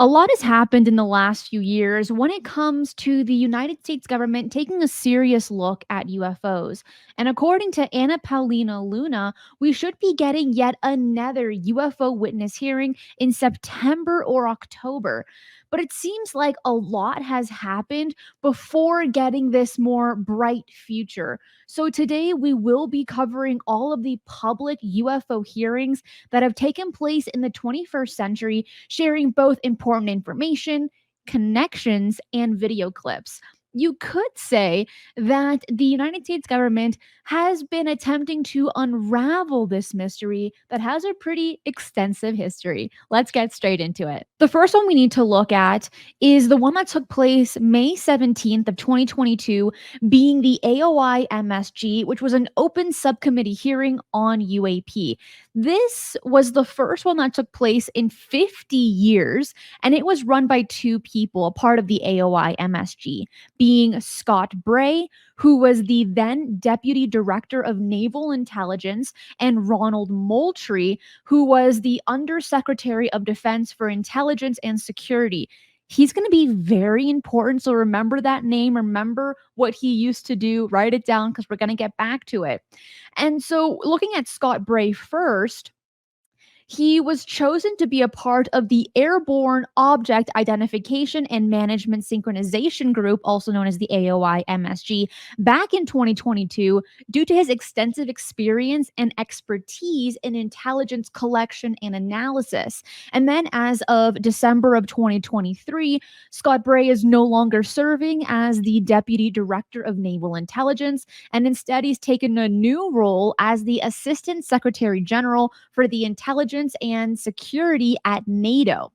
A lot has happened in the last few years when it comes to the United States government taking a serious look at UFOs. And according to Anna Paulina Luna, we should be getting yet another UFO witness hearing in September or October. But it seems like a lot has happened before getting this more bright future. So today we will be covering all of the public UFO hearings that have taken place in the 21st century, sharing both important information, connections, and video clips. You could say that the United States government has been attempting to unravel this mystery that has a pretty extensive history. Let's get straight into it. The first one we need to look at is the one that took place May 17th of 2022, being the AOIMSG, which was an open subcommittee hearing on UAP. This was the first one that took place in 50 years, and it was run by two people, a part of the AOIMSG, being Scott Bray, who was the then Deputy Director of Naval Intelligence, and Ronald Moultrie, who was the Undersecretary of Defense for Intelligence and Security. He's going to be very important, so remember that name, remember what he used to do, write it down because we're going to get back to it. And so, looking at Scott Bray first, he was chosen to be a part of the Airborne Object Identification and Management Synchronization Group, also known as the AOIMSG, back in 2022 due to his extensive experience and expertise in intelligence collection and analysis. And then, as of December of 2023, Scott Bray is no longer serving as the Deputy Director of Naval Intelligence, and instead he's taken a new role as the Assistant Secretary General for the Intelligence and Security at NATO.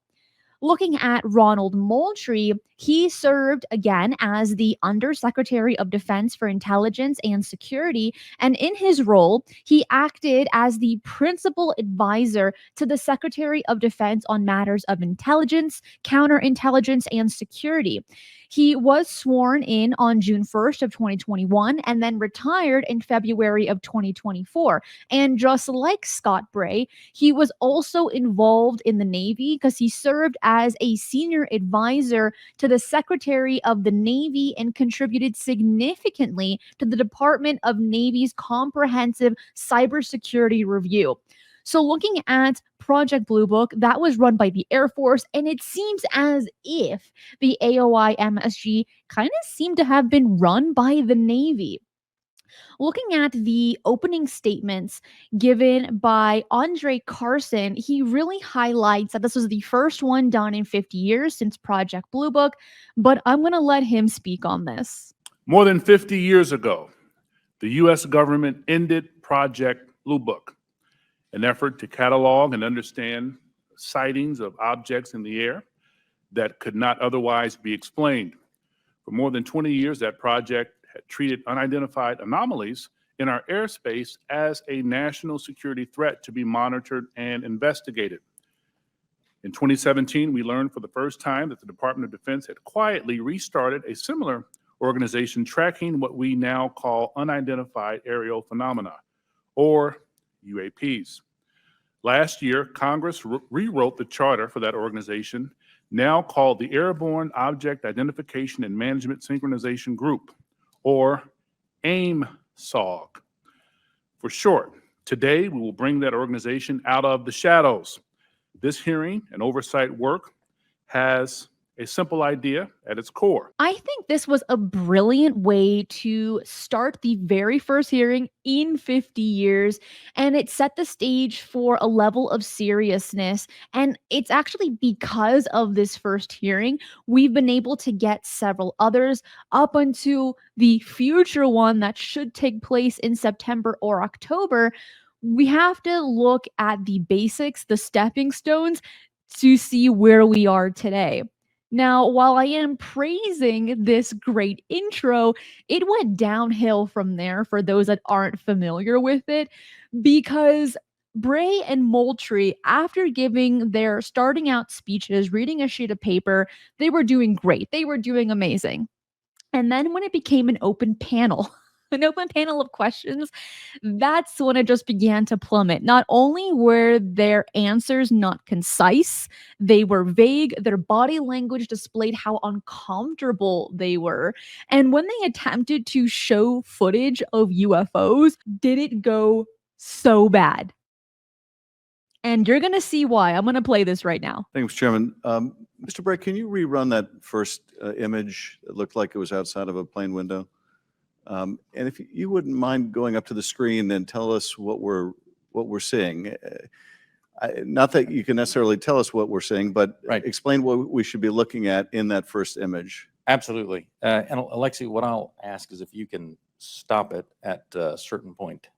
Looking at Ronald Moultrie, he served again as the Undersecretary of Defense for Intelligence and Security, and in his role, he acted as the principal advisor to the Secretary of Defense on matters of intelligence, counterintelligence, and security. He was sworn in on June 1st of 2021 and then retired in February of 2024. And just like Scott Bray, he was also involved in the Navy because he served as a senior advisor to the Secretary of the Navy and contributed significantly to the Department of Navy's comprehensive cybersecurity review. So, looking at Project Blue Book, that was run by the Air Force, and it seems as if the AOIMSG kind of seemed to have been run by the Navy. Looking at the opening statements given by Andre Carson, he really highlights that this was the first one done in 50 years since Project Blue Book, but I'm going to let him speak on this. More than 50 years ago, the U.S. government ended Project Blue Book, an effort to catalog and understand sightings of objects in the air that could not otherwise be explained. For more than 20 years, that project had treated unidentified anomalies in our airspace as a national security threat to be monitored and investigated. In 2017, we learned for the first time that the Department of Defense had quietly restarted a similar organization tracking what we now call unidentified aerial phenomena, or UAPs. Last year, Congress rewrote the charter for that organization, now called the Airborne Object Identification and Management Synchronization Group, or AIMSOG for short. Today, we will bring that organization out of the shadows. This hearing and oversight work has a simple idea at its core. I think this was a brilliant way to start the very first hearing in 50 years, and it set the stage for a level of seriousness. And it's actually because of this first hearing, we've been able to get several others up until the future one that should take place in September or October. We have to look at the basics, the stepping stones, to see where we are today. Now, while I am praising this great intro, it went downhill from there for those that aren't familiar with it, because Bray and Moultrie, after giving their starting out speeches, reading a sheet of paper, they were doing great. They were doing amazing. And then when it became an open panel, an open panel of questions, that's when it just began to plummet. Not only were their answers not concise, they were vague, their body language displayed how uncomfortable they were. And when they attempted to show footage of UFOs, did it go so bad? And you're going to see why. I'm going to play this right now. Thanks, Chairman. Mr. Bright, can you rerun that first image? It looked like it was outside of a plane window. And if you wouldn't mind going up to the screen and tell us what we're seeing. Not that you can necessarily tell us what we're seeing, but explain what we should be looking at in that first image. Absolutely. And Alexi, what I'll ask is if you can stop it at a certain point.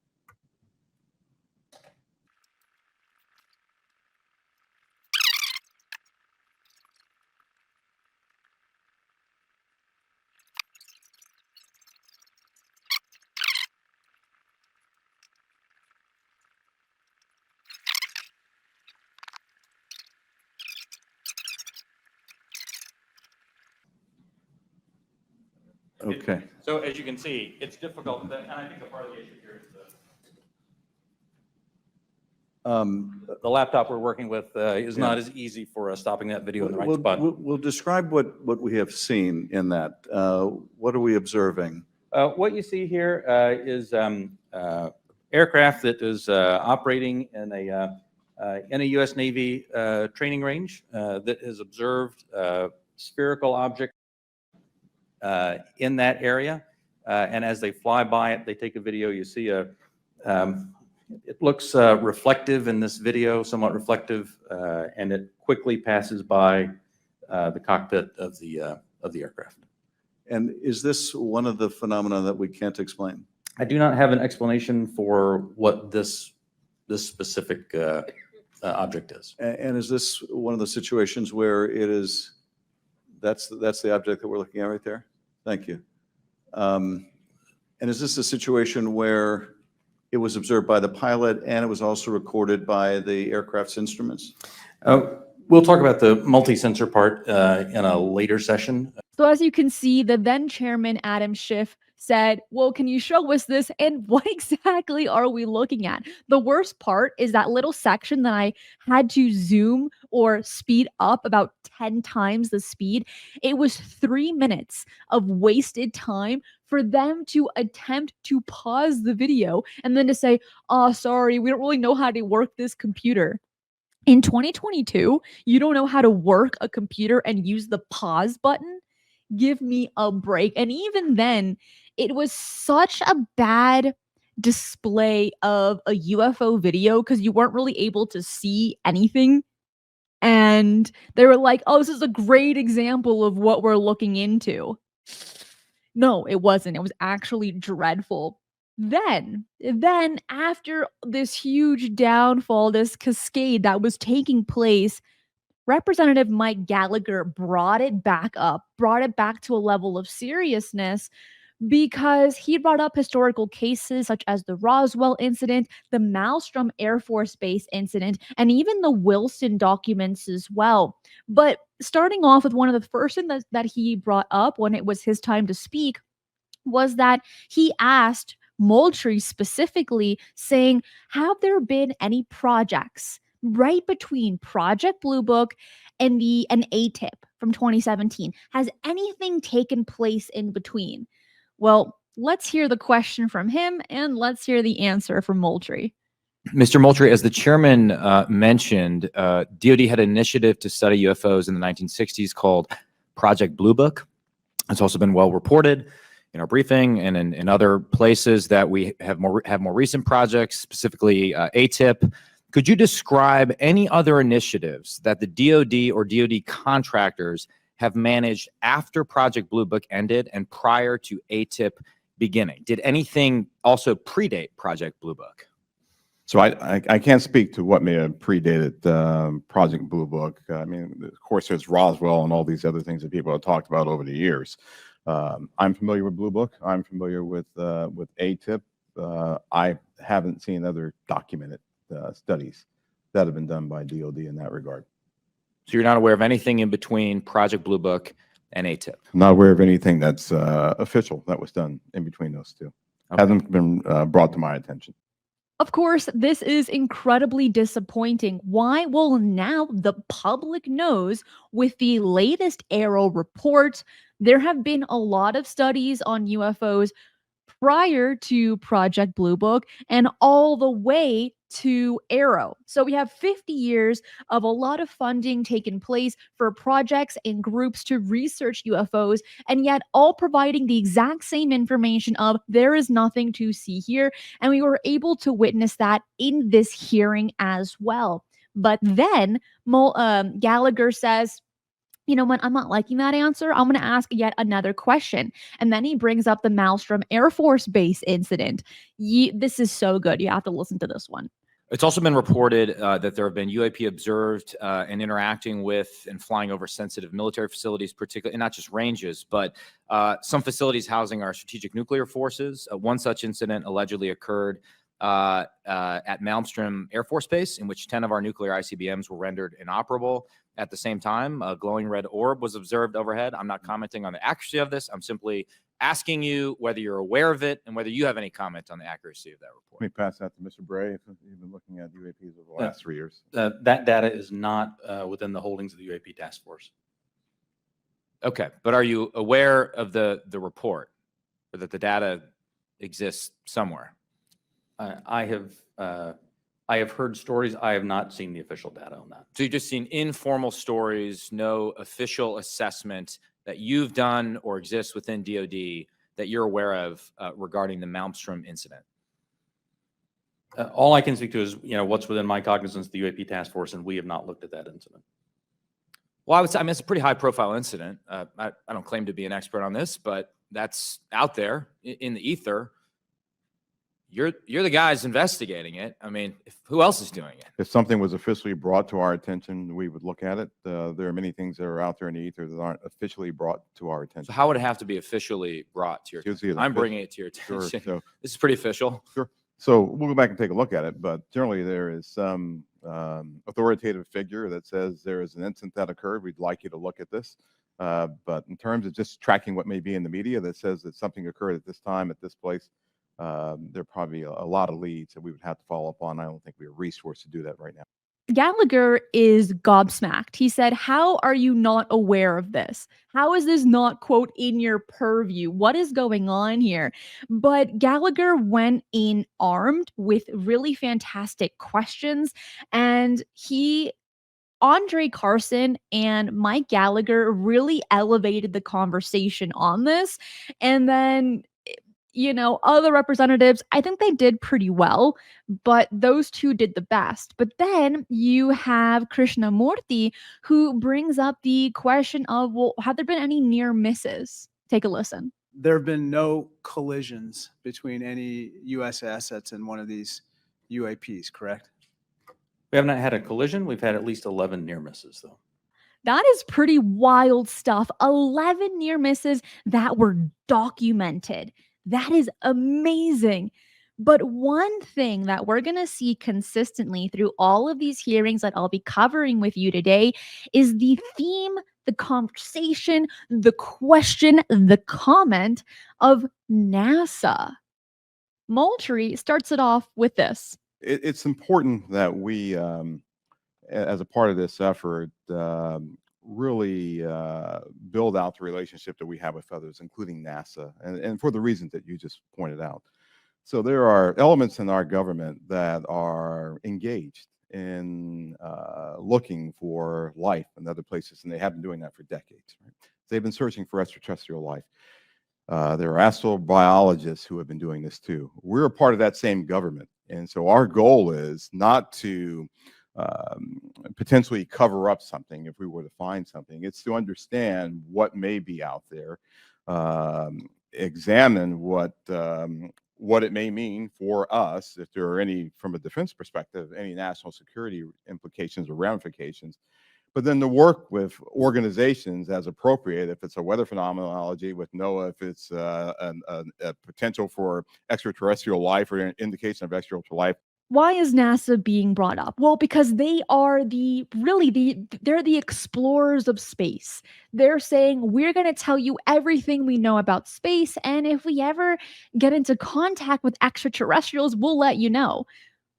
Okay. So as you can see, it's difficult, and I think the part of the issue here is the laptop we're working with is not as easy for stopping that video in the right spot. We'll describe what we have seen in that. What are we observing? What you see here is aircraft that is operating in a U.S. Navy training range that has observed spherical objects in that area, and as they fly by it, they take a video. You see it looks reflective in this video, somewhat reflective, and it quickly passes by the cockpit of the aircraft. And is this one of the phenomena that we can't explain? I do not have an explanation for what this specific object is. And is this one of the situations where it is? That's the object that we're looking at right there. Thank you. And is this a situation where it was observed by the pilot and it was also recorded by the aircraft's instruments? We'll talk about the multi-sensor part in a later session. So as you can see, the then chairman, Adam Schiff, said, well, can you show us this? And what exactly are we looking at? The worst part is that little section that I had to zoom or speed up about 10 times the speed. It was 3 minutes of wasted time for them to attempt to pause the video and then to say, oh, sorry, we don't really know how to work this computer. In 2022, you don't know how to work a computer and use the pause button? Give me a break. And even then, it was such a bad display of a UFO video because you weren't really able to see anything. And they were like, oh, this is a great example of what we're looking into. No, it wasn't. It was actually dreadful. Then after this huge downfall, this cascade that was taking place, Representative Mike Gallagher brought it back to a level of seriousness because he brought up historical cases such as the Roswell incident, the Malmstrom Air Force Base incident, and even the Wilson documents as well. But starting off with one of the first things that he brought up when it was his time to speak was that he asked Moultrie specifically, saying, have there been any projects right between Project Blue Book and an ATIP from 2017? Has anything taken place in between? Well, let's hear the question from him and let's hear the answer from Moultrie. Mr. Moultrie, as the chairman mentioned, DoD had an initiative to study UFOs in the 1960s called Project Blue Book. It's also been well reported in our briefing and in other places that we have more recent projects, specifically ATIP. Could you describe any other initiatives that the DoD or DoD contractors have managed after Project Blue Book ended and prior to ATIP beginning? Did anything also predate Project Blue Book? So I can't speak to what may have predated Project Blue Book. I mean, of course, there's Roswell and all these other things that people have talked about over the years. I'm familiar with Blue Book. I'm familiar with ATIP. I haven't seen other documented studies that have been done by DoD in that regard. So you're not aware of anything in between Project Blue Book and ATIP? I'm not aware of anything that's official that was done in between those two. Okay. Hasn't been brought to my attention. Of course, this is incredibly disappointing. Why? Well, now the public knows with the latest AARO report, there have been a lot of studies on UFOs prior to Project Blue Book and all the way to AARO. So we have 50 years of a lot of funding taking place for projects and groups to research UFOs, and yet all providing the exact same information of there is nothing to see here. And we were able to witness that in this hearing as well. But then Gallagher says, you know what? I'm not liking that answer. I'm going to ask yet another question. And then he brings up the Malmstrom Air Force Base incident. This is so good. You have to listen to this one. It's also been reported that there have been UAP observed and interacting with and flying over sensitive military facilities, particularly, and not just ranges, but some facilities housing our strategic nuclear forces. One such incident allegedly occurred at Malmstrom Air Force Base, in which 10 of our nuclear ICBMs were rendered inoperable. At the same time, a glowing red orb was observed overhead. I'm not commenting on the accuracy of this. I'm simply asking you whether you're aware of it and whether you have any comment on the accuracy of that report. Let me pass that to Mr. Bray. If you've been looking at UAPs over the last 3 years. That data is not within the holdings of the UAP task force. Okay, but are you aware of the report, or that the data exists somewhere? I have heard stories. I have not seen the official data on that. So you've just seen informal stories, no official assessment that you've done or exists within DoD that you're aware of regarding the Malmstrom incident? All I can speak to is, what's within my cognizance, the UAP task force, and we have not looked at that incident. Well, I would say, it's a pretty high-profile incident. I don't claim to be an expert on this, but that's out there in the ether. You're the guys investigating it. I mean, who else is doing it? If something was officially brought to our attention, we would look at it. There are many things that are out there in the ether that aren't officially brought to our attention. So how would it have to be officially brought to your attention? I'm bringing it to your attention. Sure. So, this is pretty official. Sure. So we'll go back and take a look at it, but generally there is some authoritative figure that says there is an incident that occurred. We'd like you to look at this. But in terms of just tracking what may be in the media that says that something occurred at this time, at this place, there are probably a lot of leads that we would have to follow up on. I don't think we have resource to do that right now. Gallagher is gobsmacked. He said, how are you not aware of this? How is this not, quote, in your purview? What is going on here? But Gallagher went in armed with really fantastic questions. And Andre Carson and Mike Gallagher really elevated the conversation on this. And then other representatives, I think they did pretty well, but those two did the best. But then you have Krishnamurti, who brings up the question of, well, have there been any near misses? Take a listen. There have been no collisions between any U.S. assets and one of these UAPs, correct? We have not had a collision. We've had at least 11 near misses, though. That is pretty wild stuff. 11 near misses that were documented. That is amazing. But one thing that we're going to see consistently through all of these hearings that I'll be covering with you today is the theme, the conversation, the question, the comment of NASA. Moultrie starts it off with this. It's important that we, as a part of this effort, really build out the relationship that we have with others, including NASA, and for the reasons that you just pointed out. So there are elements in our government that are engaged in looking for life in other places, and they have been doing that for decades. Right? They've been searching for extraterrestrial life. There are astrobiologists who have been doing this too. We're a part of that same government, and so our goal is not to potentially cover up something if we were to find something. It's to understand what may be out there, examine what it may mean for us, if there are any, from a defense perspective, any national security implications or ramifications, but then to work with organizations as appropriate, if it's a weather phenomenology with NOAA, if it's a potential for extraterrestrial life or an indication of extraterrestrial life, Why is NASA being brought up? Well, because they are they're the explorers of space. They're saying we're going to tell you everything we know about space, and if we ever get into contact with extraterrestrials, we'll let you know.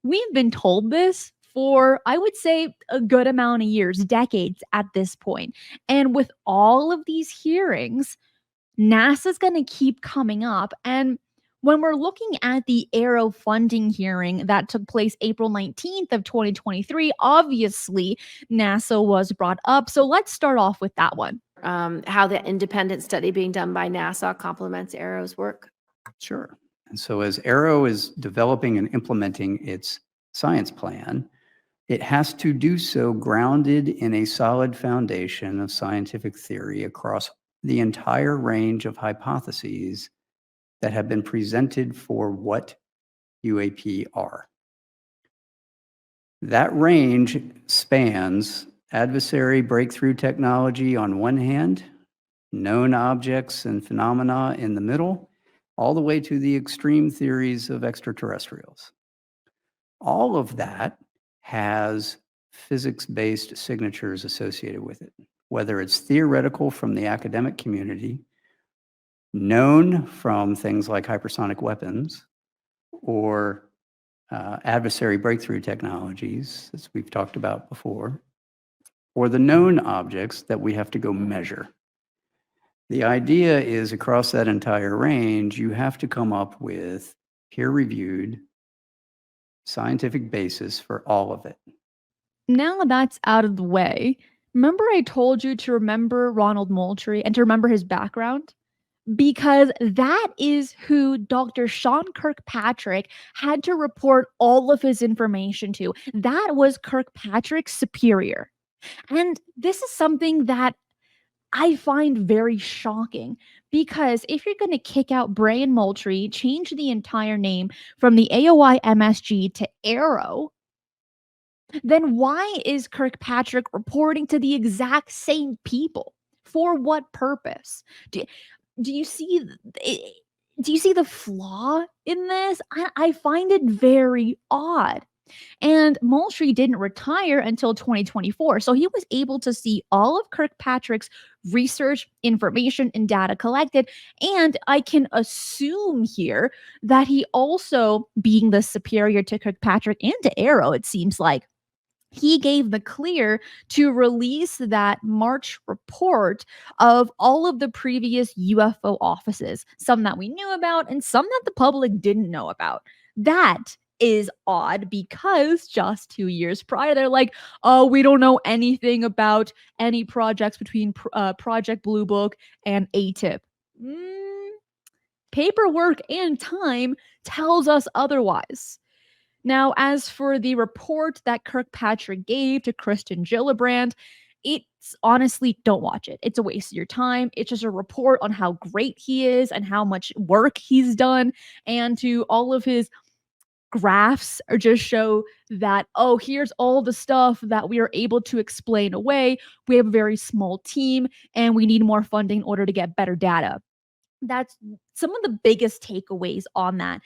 We've been told this for, I would say, a good amount of years, decades at this point. And with all of these hearings, NASA's going to keep coming up. And when we're looking at the AARO funding hearing that took place April 19th of 2023, obviously NASA was brought up. So let's start off with that one. How the independent study being done by NASA complements AARO's work. Sure. And so as AARO is developing and implementing its science plan, it has to do so grounded in a solid foundation of scientific theory across the entire range of hypotheses that have been presented for what UAP are. That range spans adversary breakthrough technology on one hand, known objects and phenomena in the middle, all the way to the extreme theories of extraterrestrials. All of that has physics-based signatures associated with it, whether it's theoretical from the academic community, known from things like hypersonic weapons, or adversary breakthrough technologies, as we've talked about before, or the known objects that we have to go measure. The idea is across that entire range, you have to come up with peer-reviewed scientific basis for all of it. Now that's out of the way, remember I told you to remember Ronald Moultrie and to remember his background? Because that is who Dr. Sean Kirkpatrick had to report all of his information to. That was Kirkpatrick's superior. And this is something that I find very shocking because if you're going to kick out Brian Moultrie, change the entire name from the AOIMSG to AARO, then why is Kirkpatrick reporting to the exact same people? For what purpose? Do you see the flaw in this? I find it very odd. And Moultrie didn't retire until 2024, so he was able to see all of Kirkpatrick's research, information, and data collected. And I can assume here that he also, being the superior to Kirkpatrick and to AARO, it seems like, he gave the clear to release that March report of all of the previous UFO offices, some that we knew about and some that the public didn't know about. That is odd because just 2 years prior, they're like, oh, we don't know anything about any projects between Project Blue Book and ATIP. Paperwork and time tells us otherwise. Now, as for the report that Kirkpatrick gave to Kristen Gillibrand, it's honestly, don't watch it. It's a waste of your time. It's just a report on how great he is and how much work he's done. And to all of his graphs or just show that, oh, here's all the stuff that we are able to explain away. We have a very small team and we need more funding in order to get better data. That's some of the biggest takeaways on that.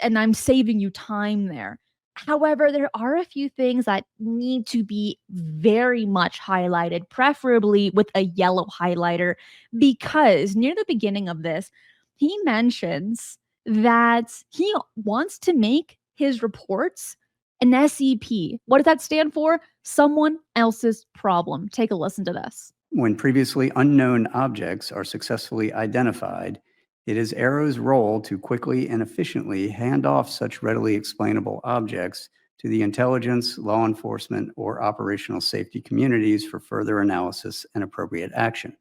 And I'm saving you time there. However, there are a few things that need to be very much highlighted, preferably with a yellow highlighter, because near the beginning of this, he mentions that he wants to make his reports an SEP. What does that stand for? Someone else's problem. Take a listen to this. When previously unknown objects are successfully identified, it is AARO's role to quickly and efficiently hand off such readily explainable objects to the intelligence, law enforcement, or operational safety communities for further analysis and appropriate action.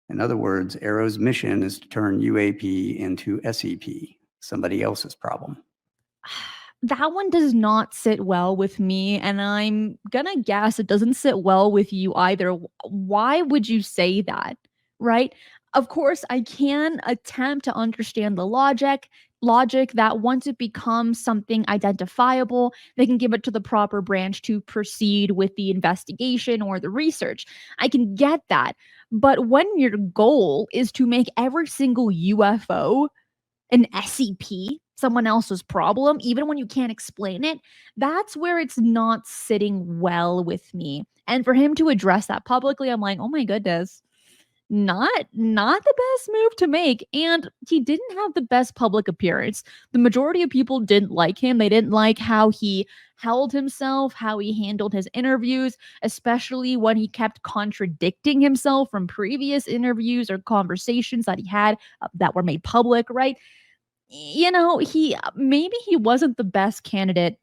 In other words, AARO's mission is to turn UAP into SEP, somebody else's problem. That one does not sit well with me, and I'm gonna guess it doesn't sit well with you either. Why would you say that, right? Of course, I can attempt to understand the logic that once it becomes something identifiable, they can give it to the proper branch to proceed with the investigation or the research. I can get that. But when your goal is to make every single UFO an SCP, someone else's problem, even when you can't explain it, that's where it's not sitting well with me. And for him to address that publicly, I'm like, oh my goodness, not the best move to make. And he didn't have the best public appearance. The majority of people didn't like him. They didn't like how he held himself, how he handled his interviews, especially when he kept contradicting himself from previous interviews or conversations that he had that were made public, right? You know, he maybe he wasn't the best candidate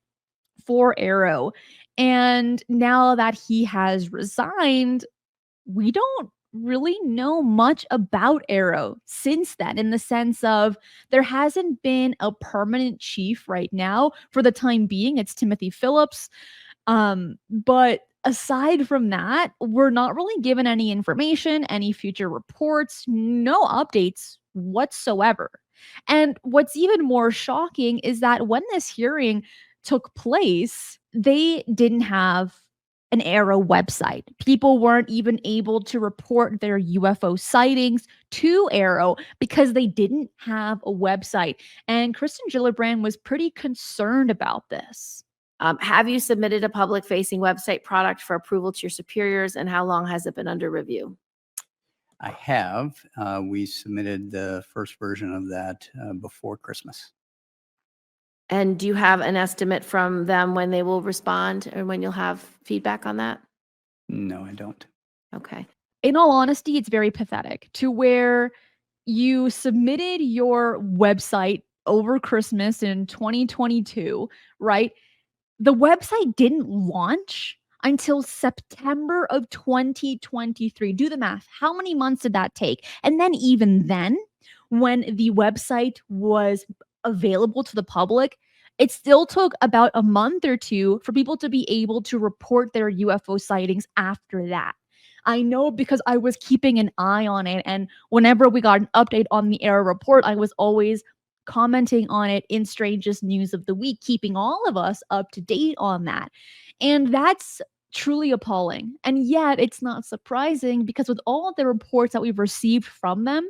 for AARO. And now that he has resigned, we don't really know much about AARO since then, in the sense of there hasn't been a permanent chief right now. For the time being, it's Timothy Phillips. But aside from that, we're not really given any information, any future reports, no updates whatsoever. And what's even more shocking is that when this hearing took place, they didn't have an AARO website. People weren't even able to report their UFO sightings to AARO because they didn't have a website. And Kristen Gillibrand was pretty concerned about this. Have you submitted a public-facing website product for approval to your superiors, and how long has it been under review? I have. We submitted the first version of that before Christmas. And do you have an estimate from them when they will respond or when you'll have feedback on that? No, I don't. Okay. In all honesty, it's very pathetic to where you submitted your website over Christmas in 2022, right? The website didn't launch until September of 2023. Do the math. How many months did that take? And then, even then, when the website was available to the public, it still took about a month or two for people to be able to report their UFO sightings after that. I know because I was keeping an eye on it. And whenever we got an update on the AARO report, I was always commenting on it in Strangest News of the Week, keeping all of us up to date on that. And that's truly appalling. And yet it's not surprising because with all of the reports that we've received from them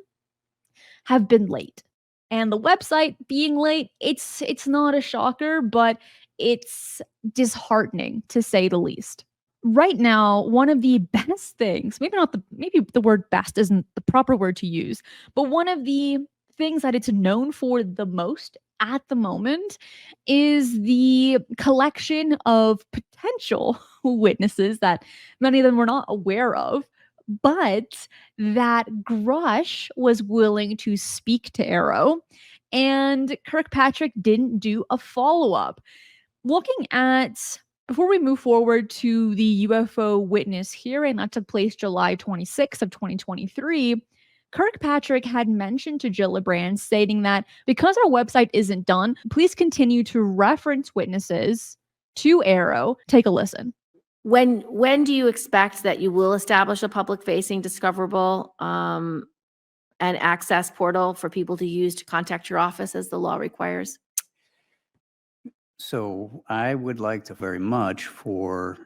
have been late. And the website being late, it's not a shocker, but it's disheartening to say the least. Right now, one of the best things, maybe the word best isn't the proper word to use, but one of the things that it's known for the most at the moment is the collection of potential witnesses that many of them were not aware of, but that Grush was willing to speak to AARO, and Kirkpatrick didn't do a follow-up. Looking at Before we move forward to the UFO Witness Hearing that took place July 26th of 2023, Kirkpatrick had mentioned to Gillibrand, stating that because our website isn't done, please continue to reference witnesses to AARO. Take a listen. When do you expect that you will establish a public-facing discoverable and access portal for people to use to contact your office as the law requires? So I would like to very much for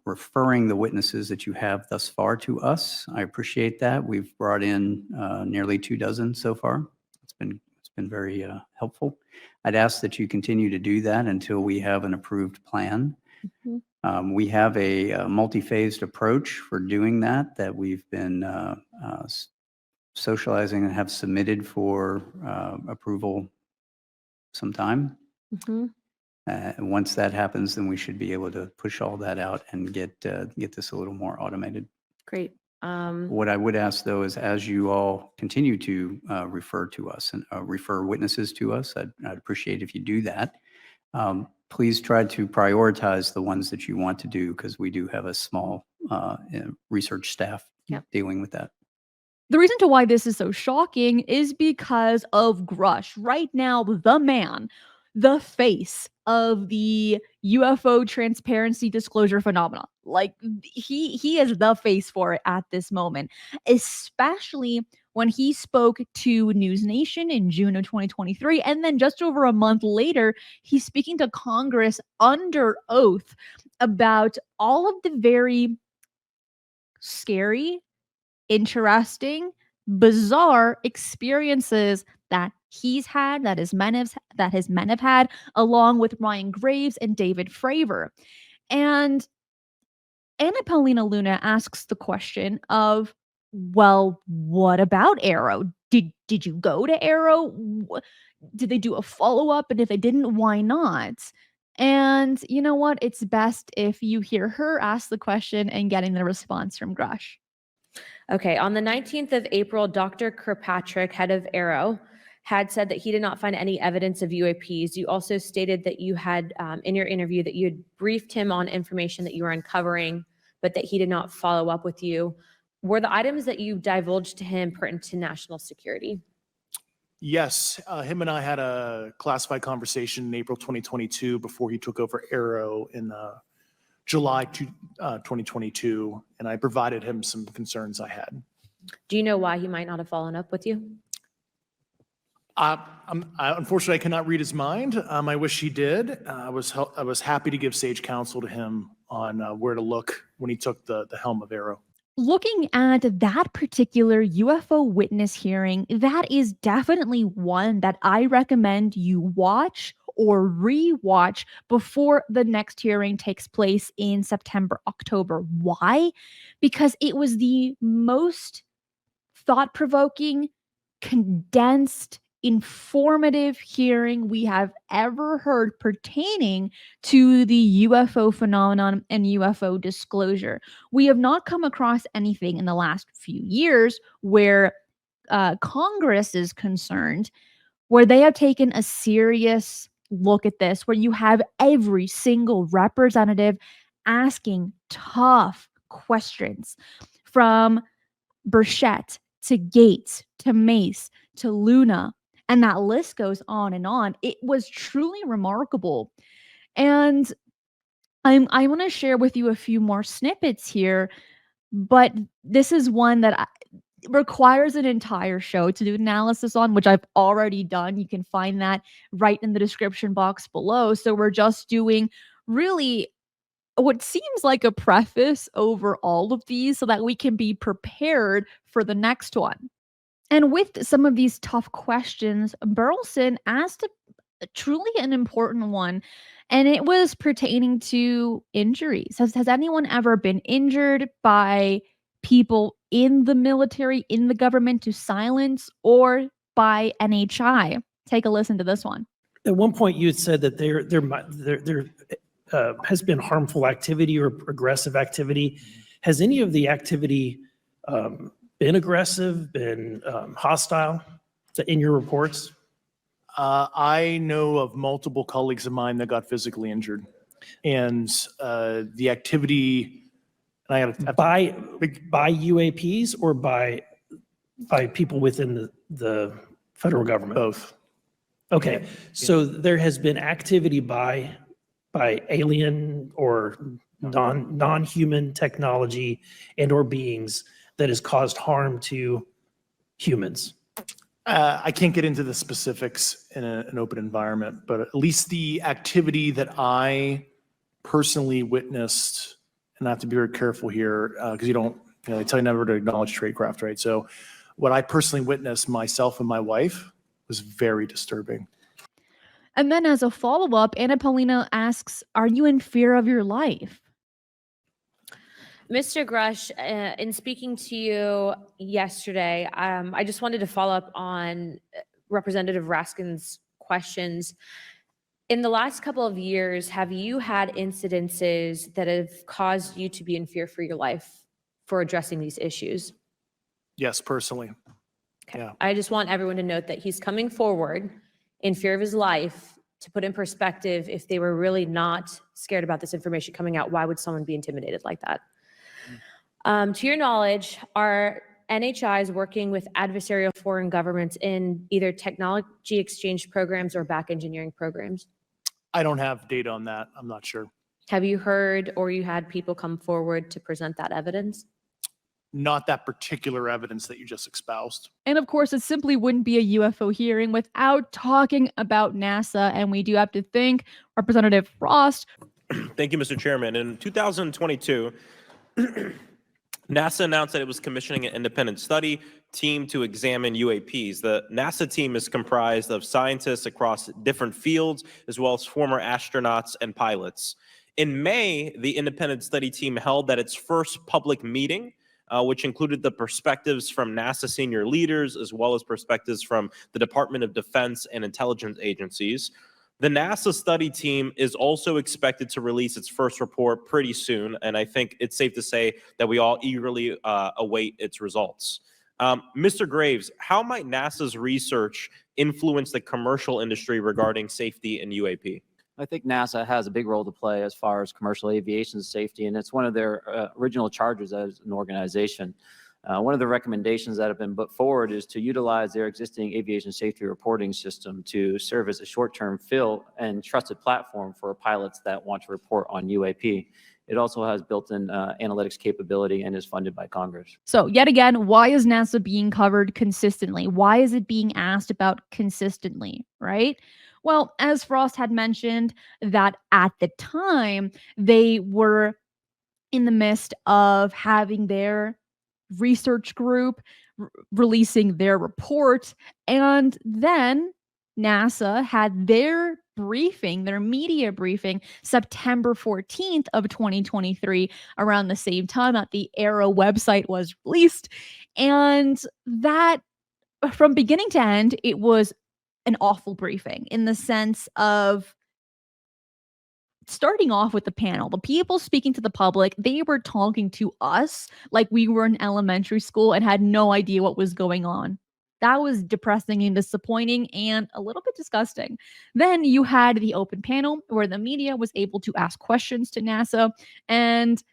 referring the witnesses that you have thus far to us. I appreciate that. We've brought in nearly 24 so far. It's been very helpful. I'd ask that you continue to do that until we have an approved plan. Mhm. We have a multi-phased approach for doing that we've been socializing and have submitted for approval sometime. Mhm. Once that happens, then we should be able to push all that out and get this a little more automated. Great. What I would ask, though, is as you all continue to refer to us and refer witnesses to us, I'd appreciate if you do that. Please try to prioritize the ones that you want to do, because we do have a small research staff dealing with that. The reason to why this is so shocking is because of Grush. Right now, the man, the face of the UFO transparency disclosure phenomena. Like, he is the face for it at this moment, especially when he spoke to News Nation in June of 2023. And then just over a month later, he's speaking to Congress under oath about all of the very scary, interesting, bizarre experiences that he's had, that his men have had, along with Ryan Graves and David Fravor. And Anna Paulina Luna asks the question of, well, what about AARO? Did you go to AARO? Did they do a follow-up? And if they didn't, why not? And you know what? It's best if you hear her ask the question and getting the response from Grush. Okay, on the 19th of April, Dr. Kirkpatrick, head of AARO, had said that he did not find any evidence of UAPs. You also stated that you had, in your interview, that you had briefed him on information that you were uncovering, but that he did not follow up with you. Were the items that you divulged to him pertinent to national security? Yes, him and I had a classified conversation in April 2022 before he took over AARO in July 2022, and I provided him some concerns I had. Do you know why he might not have followed up with you? Unfortunately, I cannot read his mind. I wish he did. I was happy to give sage counsel to him on where to look when he took the helm of AARO. Looking at that particular UFO witness hearing, that is definitely one that I recommend you watch or re-watch before the next hearing takes place in September, October. Why? Because it was the most thought-provoking, condensed, informative hearing we have ever heard pertaining to the UFO phenomenon and UFO disclosure. We have not come across anything in the last few years where Congress is concerned, where they have taken a serious look at this, where you have every single representative asking tough questions, from Burchett to Gates to Mace to Luna, and that list goes on and on. It was truly remarkable. And I want to share with you a few more snippets here, but this is one that requires an entire show to do analysis on, which I've already done. You can find that right in the description box below. So we're just doing really what seems like a preface over all of these so that we can be prepared for the next one. And with some of these tough questions, Burleson asked truly an important one, and it was pertaining to injuries. Has anyone ever been injured by people in the military, in the government, to silence, or by NHI? Take a listen to this one. At one point, you had said that there has been harmful activity or aggressive activity. Has any of the activity been aggressive, been hostile in your reports? I know of multiple colleagues of mine that got physically injured, and the activity. And I got by UAPs or by people within the federal government? Both. Okay, Yeah. so there has been activity by alien or non-human technology and or beings that has caused harm to humans. I can't get into the specifics in an open environment, but at least the activity that I personally witnessed, and I have to be very careful here because they tell you never to acknowledge tradecraft, right? So what I personally witnessed, myself and my wife, was very disturbing. And then as a follow-up, Anna Paulina asks, are you in fear of your life? Mr. Grush, in speaking to you yesterday, I just wanted to follow up on Representative Raskin's questions. In the last couple of years, have you had incidences that have caused you to be in fear for your life for addressing these issues? Yes, personally. Okay. Yeah. I just want everyone to note that he's coming forward in fear of his life. To put in perspective, if they were really not scared about this information coming out, why would someone be intimidated like that? To your knowledge, are NHIs working with adversarial foreign governments in either technology exchange programs or back engineering programs? I don't have data on that. I'm not sure. Have you heard or you had people come forward to present that evidence? Not that particular evidence that you just espoused. And of course, it simply wouldn't be a UFO hearing without talking about NASA. And we do have to thank Representative Frost. Thank you, Mr. Chairman. In 2022, NASA announced that it was commissioning an independent study team to examine UAPs. The NASA team is comprised of scientists across different fields, as well as former astronauts and pilots. In May, the independent study team held its first public meeting, which included the perspectives from NASA senior leaders, as well as perspectives from the Department of Defense and intelligence agencies. The NASA study team is also expected to release its first report pretty soon, and I think it's safe to say that we all eagerly await its results. Mr. Graves, how might NASA's research influence the commercial industry regarding safety in UAP? I think NASA has a big role to play as far as commercial aviation safety, and it's one of their original charges as an organization. One of the recommendations that have been put forward is to utilize their existing aviation safety reporting system to serve as a short-term fill and trusted platform for pilots that want to report on UAP. It also has built-in analytics capability and is funded by Congress. So yet again, why is NASA being covered consistently? Why is it being asked about consistently, right? Well, as Frost had mentioned, that at the time, they were in the midst of having their research group releasing their report, and then NASA had their briefing, their media briefing, September 14th of 2023, around the same time that the AARO website was released. And that, from beginning to end, it was an awful briefing in the sense of starting off with the panel, the people speaking to the public, they were talking to us like we were in elementary school and had no idea what was going on. That was depressing and disappointing and a little bit disgusting. Then you had the open panel where the media was able to ask questions to NASA, and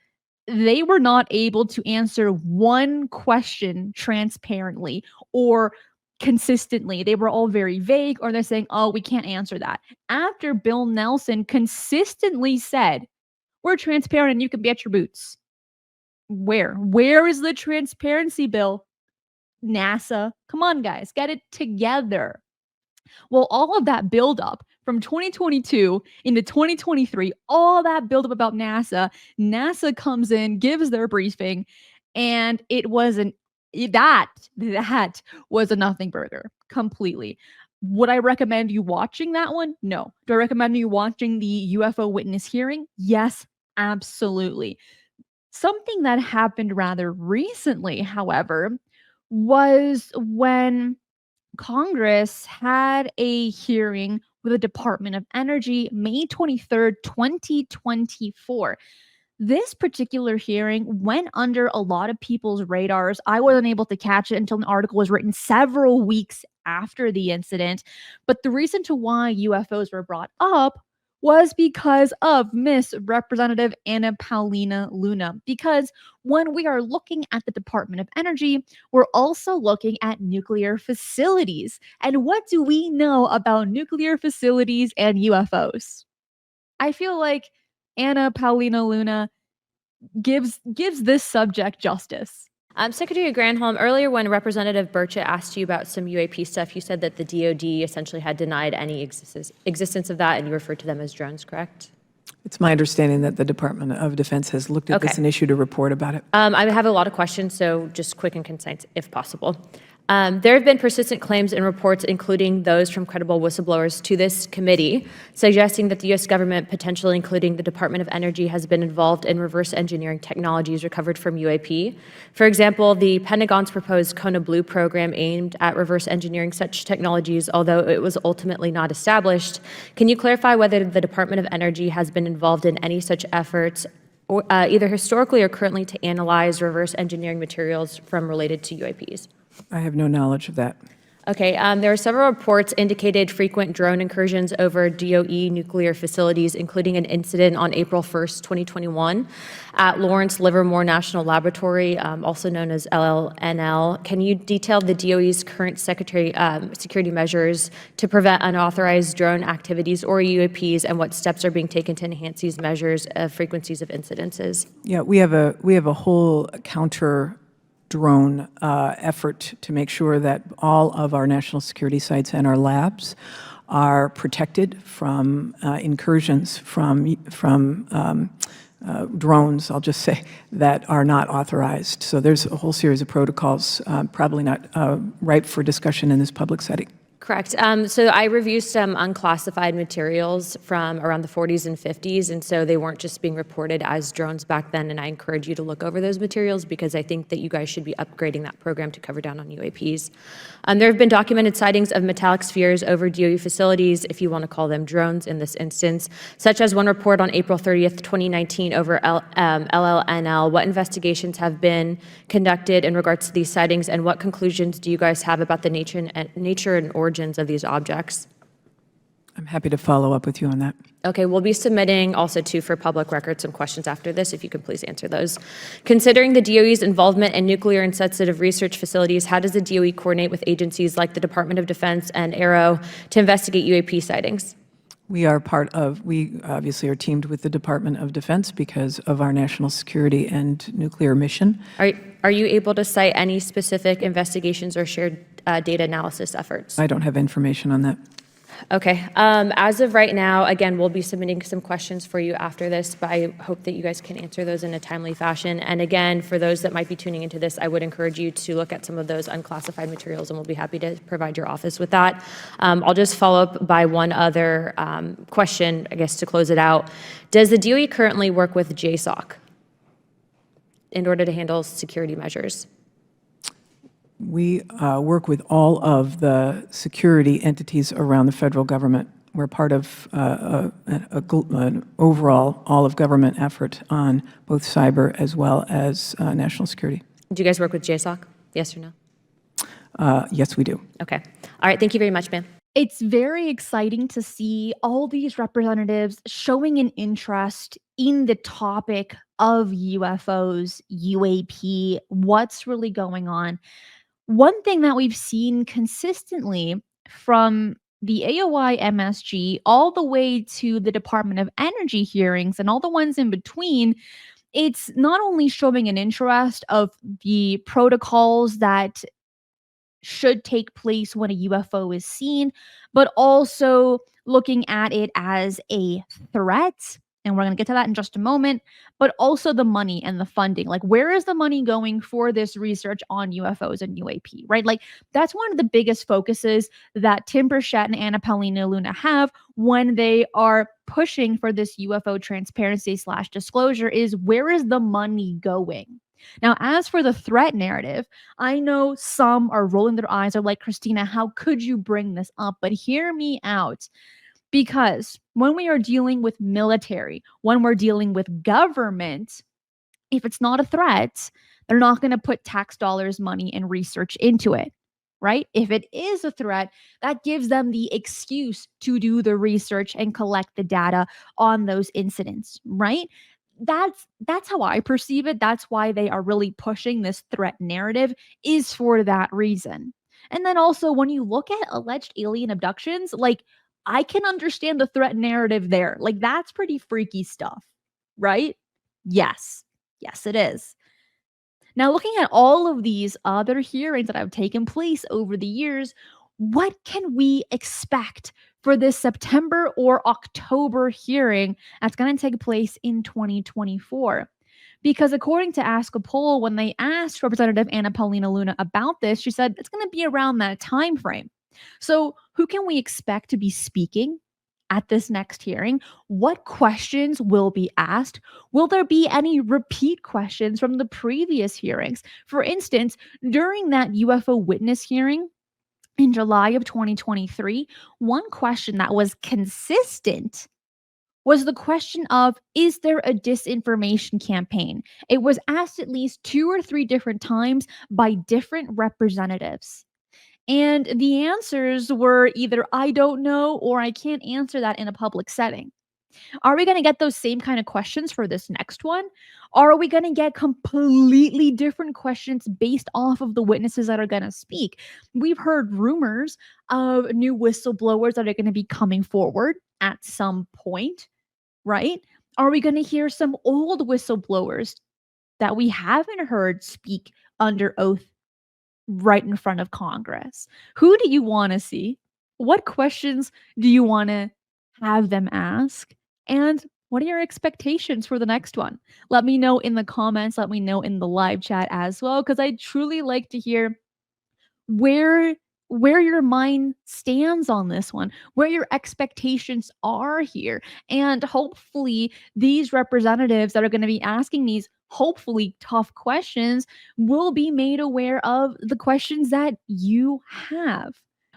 they were not able to answer one question transparently or consistently. They were all very vague, or they're saying, oh, we can't answer that. After Bill Nelson consistently said, we're transparent and you can be at your boots. Where is the transparency, Bill? NASA, come on, guys, get it together. Well, all of that buildup from 2022 into 2023, all that buildup about NASA comes in, gives their briefing, and it was that was a nothing burger completely. Would I recommend you watching that one? No. Do I recommend you watching the UFO Witness Hearing? Yes, absolutely. Something that happened rather recently, however, was when Congress had a hearing with the Department of Energy, May 23rd, 2024. This particular hearing went under a lot of people's radars. I wasn't able to catch it until an article was written several weeks after the incident. But the reason to why UFOs were brought up was because of Miss Representative Anna Paulina Luna. Because when we are looking at the Department of Energy, we're also looking at nuclear facilities. And what do we know about nuclear facilities and UFOs? I feel like Anna Paulina Luna gives this subject justice. Secretary Granholm, earlier when Representative Burchett asked you about some UAP stuff, you said that the DoD essentially had denied any existence of that, and you referred to them as drones, correct? It's my understanding that the Department of Defense has looked at this and issued a report about it. I have a lot of questions, so just quick and concise if possible. There have been persistent claims and reports, including those from credible whistleblowers to this committee, suggesting that the U.S. government, potentially including the Department of Energy, has been involved in reverse engineering technologies recovered from UAP. For example, the Pentagon's proposed Kona Blue program aimed at reverse engineering such technologies, although it was ultimately not established. Can you clarify whether the Department of Energy has been involved in any such efforts, or, either historically or currently, to analyze reverse engineering materials from related to UAPs? I have no knowledge of that. Okay, there are several reports indicated frequent drone incursions over DOE nuclear facilities, including an incident on April 1st, 2021 at Lawrence Livermore National Laboratory, also known as LLNL. Can you detail the DOE's current security measures to prevent unauthorized drone activities or UAPs, and what steps are being taken to enhance these measures of frequencies of incidences? Yeah, we have a whole counter drone effort to make sure that all of our national security sites and our labs are protected from incursions from drones, I'll just say, that are not authorized. So there's a whole series of protocols, probably not ripe for discussion in this public setting. Correct. So I reviewed some unclassified materials from around the 40s and 50s, and so they weren't just being reported as drones back then, and I encourage you to look over those materials because I think that you guys should be upgrading that program to cover down on UAPs. There have been documented sightings of metallic spheres over DOE facilities, if you want to call them drones in this instance, such as one report on April 30th, 2019 over LLNL. What investigations have been conducted in regards to these sightings, and what conclusions do you guys have about the nature and origins of these objects? I'm happy to follow up with you on that. Okay, we'll be submitting also too for public record some questions after this, if you could please answer those. Considering the DOE's involvement in nuclear and sensitive research facilities, how does the DOE coordinate with agencies like the Department of Defense and AARO to investigate UAP sightings? We obviously are teamed with the Department of Defense because of our national security and nuclear mission. Are you able to cite any specific investigations or shared data analysis efforts? I don't have information on that. Okay. As of right now, again, we'll be submitting some questions for you after this, but I hope that you guys can answer those in a timely fashion. And again, for those that might be tuning into this, I would encourage you to look at some of those unclassified materials, and we'll be happy to provide your office with that. I'll just follow up by one other question, I guess, to close it out. Does the DOE currently work with JSOC in order to handle security measures? We work with all of the security entities around the federal government. We're part of an overall all-of-government effort on both cyber as well as national security. Do you guys work with JSOC? Yes or no? Yes, we do. Okay. All right. Thank you very much, ma'am. It's very exciting to see all these representatives showing an interest in the topic of UFOs, UAP, what's really going on. One thing that we've seen consistently from the AOIMSG all the way to the Department of Energy hearings and all the ones in between, it's not only showing an interest of the protocols that should take place when a UFO is seen, but also looking at it as a threat. And we're going to get to that in just a moment, but also the money and the funding. Like, where is the money going for this research on UFOs and UAP, right? Like, that's one of the biggest focuses that Tim Burchett and Anna Paulina Luna have when they are pushing for this UFO transparency / disclosure is, where is the money going? Now, as for the threat narrative, I know some are rolling their eyes, are like, Cristina, how could you bring this up? But hear me out. Because when we are dealing with military, when we're dealing with government, if it's not a threat, they're not going to put tax dollars, money, and research into it, right? If it is a threat, that gives them the excuse to do the research and collect the data on those incidents, right? That's how I perceive it. That's why they are really pushing this threat narrative, is for that reason. And then also, when you look at alleged alien abductions, like, I can understand the threat narrative there. Like, that's pretty freaky stuff, right? Yes. Yes, it is. Now, looking at all of these other hearings that have taken place over the years, what can we expect for this September or October hearing that's going to take place in 2024? Because according to Ask a Poll, when they asked Representative Anna Paulina Luna about this, she said it's going to be around that time frame. So who can we expect to be speaking at this next hearing? What questions will be asked? Will there be any repeat questions from the previous hearings? For instance, during that UFO Witness Hearing in July of 2023, one question that was consistent was the question of, is there a disinformation campaign? It was asked at least 2 or 3 different times by different representatives. And the answers were either, I don't know, or I can't answer that in a public setting. Are we going to get those same kind of questions for this next one? Or are we going to get completely different questions based off of the witnesses that are going to speak? We've heard rumors of new whistleblowers that are going to be coming forward at some point, right? Are we going to hear some old whistleblowers that we haven't heard speak under oath right in front of Congress? Who do you want to see? What questions do you want to have them ask? And What are your expectations for the next one? Let me know in the comments. Let me know in the live chat as well, because I truly like to hear where your mind stands on this one, where your expectations are here. And hopefully these representatives that are going to be asking these hopefully tough questions will be made aware of the questions that you have.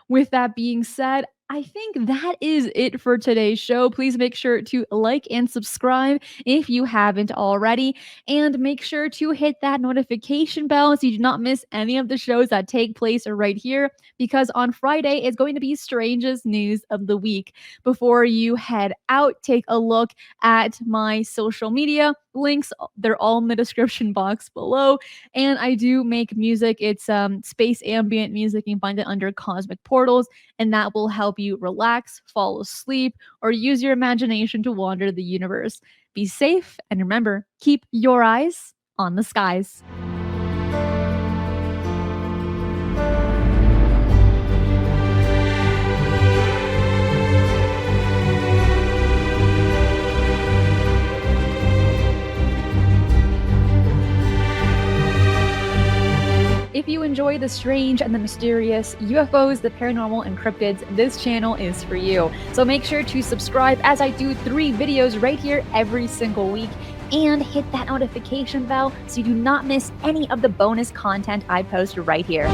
With that being said, I think that is it for today's show. Please make sure to like and subscribe if you haven't already, and make sure to hit that notification bell so you do not miss any of the shows that take place right here, because on Friday is going to be strangest news of the week. Before you head out, take a look at my social media links. They're all in the description box below. And I do make music. It's space ambient music. You can find it under Cosmic Portals, and that will help you relax, fall asleep, or use your imagination to wander the universe. Be safe, and remember, keep your eyes on the skies. If you enjoy the strange and the mysterious, UFOs, the paranormal, and cryptids, this channel is for you. So make sure to subscribe, as I do 3 videos right here every single week, and hit that notification bell so you do not miss any of the bonus content I post right here.